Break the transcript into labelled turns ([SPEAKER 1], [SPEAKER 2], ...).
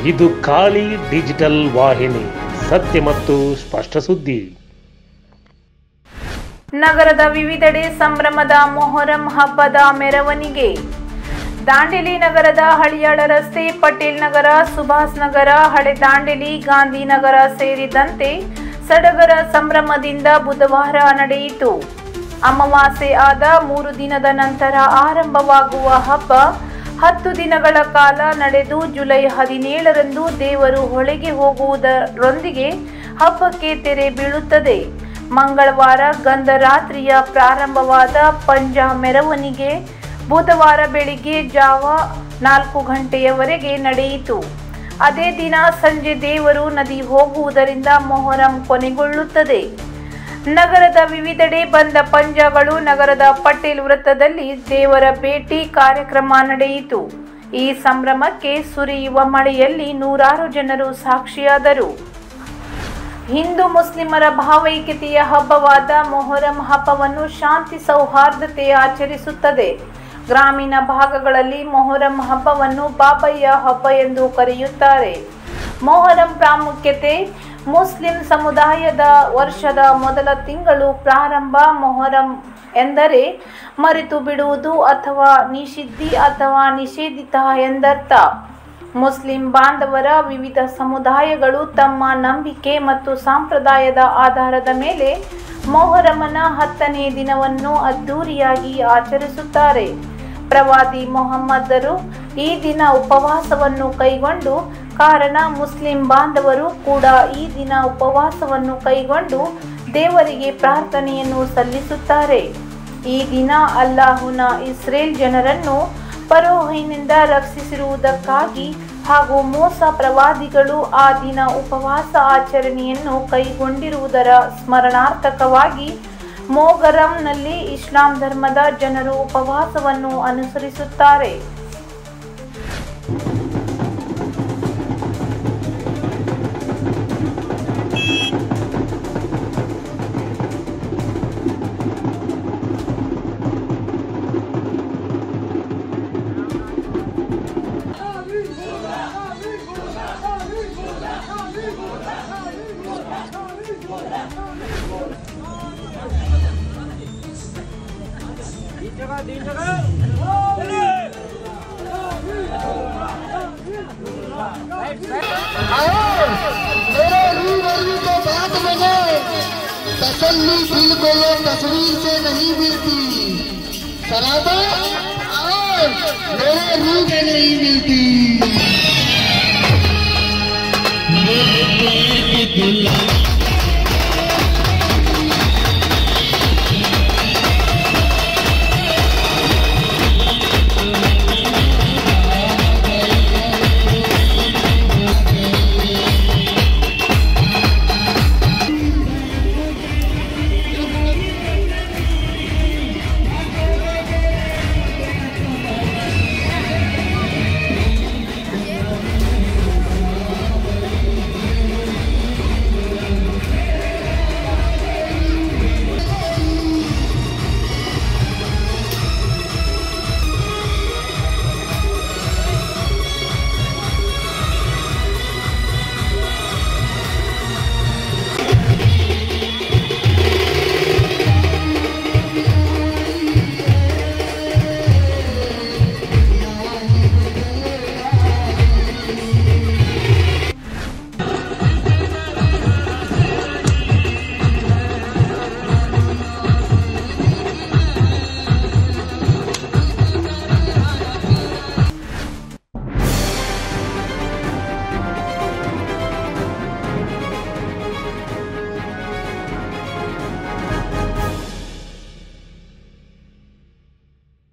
[SPEAKER 1] ಇದು ಖಾಲಿ ಡಿಜಿಟಲ್ ವಾಹಿನಿ, ಸತ್ಯ ಮತ್ತು ಸ್ಪಷ್ಟ ಸುದ್ದಿ.
[SPEAKER 2] ನಗರದ ವಿವಿಧೆಡೆ ಸಂಭ್ರಮದ ಮೊಹರಂ ಹಬ್ಬದ ಮೆರವಣಿಗೆ. ದಾಂಡೇಲಿ ನಗರದ ಹಳಿಯಾಳ ರಸ್ತೆ, ಪಟೇಲ್ ನಗರ, ಸುಭಾಸ್ ನಗರ, ಹಳೆ ದಾಂಡೇಲಿ, ಗಾಂಧಿನಗರ ಸೇರಿದಂತೆ ಸಡಗರ ಸಂಭ್ರಮದಿಂದ ಬುಧವಾರ ನಡೆಯಿತು. ಅಮಾವಾಸ್ಯೆ ಆದ 3 ದಿನದ ನಂತರ ಆರಂಭವಾಗುವ ಹಬ್ಬ 10 ದಿನಗಳ ಕಾಲ ನಡೆದು ಜುಲೈ 17ರಂದು ದೇವರು ಹೊಳೆಗೆ ಹೋಗುವುದರೊಂದಿಗೆ ಹಬ್ಬಕ್ಕೆ ತೆರೆ ಬೀಳುತ್ತದೆ. ಮಂಗಳವಾರ ಗಂಧರಾತ್ರಿಯ ಪ್ರಾರಂಭವಾದ ಪಂಜಾ ಮೆರವಣಿಗೆ ಬುಧವಾರ ಬೆಳಿಗ್ಗೆ ಜಾವ 4 ಗಂಟೆಯವರೆಗೆ ನಡೆಯಿತು. ಅದೇ ದಿನ ಸಂಜೆ ದೇವರು ನದಿ ಹೋಗುವುದರಿಂದ ಮೊಹರಂ ಕೊನೆಗೊಳ್ಳುತ್ತದೆ. ನಗರದ ವಿವಿಧೆಡೆ ಬಂದ ಪಂಜಾಗಳು ನಗರದ ಪಟೇಲ್ ವೃತ್ತದಲ್ಲಿ ದೇವರ ಭೇಟಿ ಕಾರ್ಯಕ್ರಮ ನಡೆಯಿತು. ಈ ಸಂಭ್ರಮಕ್ಕೆ ಸುರಿಯುವ ಮಳೆಯಲ್ಲಿ ನೂರಾರು ಜನರು ಸಾಕ್ಷಿಯಾದರು. ಹಿಂದೂ ಮುಸ್ಲಿಮರ ಭಾವೈಕ್ಯತೆಯ ಹಬ್ಬವಾದ ಮೊಹರಂ ಹಬ್ಬವನ್ನು ಶಾಂತಿ ಸೌಹಾರ್ದತೆ ಆಚರಿಸುತ್ತದೆ. ಗ್ರಾಮೀಣ ಭಾಗಗಳಲ್ಲಿ ಮೊಹರಂ ಹಬ್ಬವನ್ನು ಬಾಬಯ್ಯ ಹಬ್ಬ ಎಂದು ಕರೆಯುತ್ತಾರೆ. ಮೊಹರಂ ಪ್ರಾಮುಖ್ಯತೆ: ಮುಸ್ಲಿಂ ಸಮುದಾಯದ ವರ್ಷದ ಮೊದಲ ತಿಂಗಳು ಪ್ರಾರಂಭ. ಮೊಹರಂ ಎಂದರೆ ಮರೆತು ಬಿಡುವುದು ಅಥವಾ ನಿಷಿದ್ಧಿ ಅಥವಾ ನಿಷೇಧಿತ ಎಂದರ್ಥ. ಮುಸ್ಲಿಂ ಬಾಂಧವರ ವಿವಿಧ ಸಮುದಾಯಗಳು ತಮ್ಮ ನಂಬಿಕೆ ಮತ್ತು ಸಂಪ್ರದಾಯದ ಆಧಾರದ ಮೇಲೆ ಮೊಹರಮನ 10ನೇ ದಿನವನ್ನು ಅದ್ದೂರಿಯಾಗಿ ಆಚರಿಸುತ್ತಾರೆ. ಪ್ರವಾದಿ ಮೊಹಮ್ಮದರು ಈ ದಿನ ಉಪವಾಸವನ್ನು ಕೈಗೊಂಡು ಕಾರಣ ಮುಸ್ಲಿಂ ಬಾಂಧವರು ಕೂಡ ಈ ದಿನ ಉಪವಾಸವನ್ನು ಕೈಗೊಂಡು ದೇವರಿಗೆ ಪ್ರಾರ್ಥನೆಯನ್ನು ಸಲ್ಲಿಸುತ್ತಾರೆ. ಈ ದಿನ ಅಲ್ಲಾಹುನ ಇಸ್ರೇಲ್ ಜನರನ್ನು ಫರೋಹನಿಂದ ರಕ್ಷಿಸಿರುವುದಕ್ಕಾಗಿ ಹಾಗೂ ಮೋಸ ಪ್ರವಾದಿಗಳು ಆ ದಿನ ಉಪವಾಸ ಆಚರಣೆಯನ್ನು ಕೈಗೊಂಡಿರುವುದರ ಸ್ಮರಣಾರ್ಥಕವಾಗಿ ಮೊಹರಂನಲ್ಲಿ ಇಸ್ಲಾಂ ಧರ್ಮದ ಜನರು ಉಪವಾಸವನ್ನು ಅನುಸರಿಸುತ್ತಾರೆ.
[SPEAKER 3] मेरे रूबरू को बात बने, तसल्ली दिल को ये तस्वीर से नहीं मिलती, सराबा और मेरे रूह में नहीं मिलती. मेरे दिल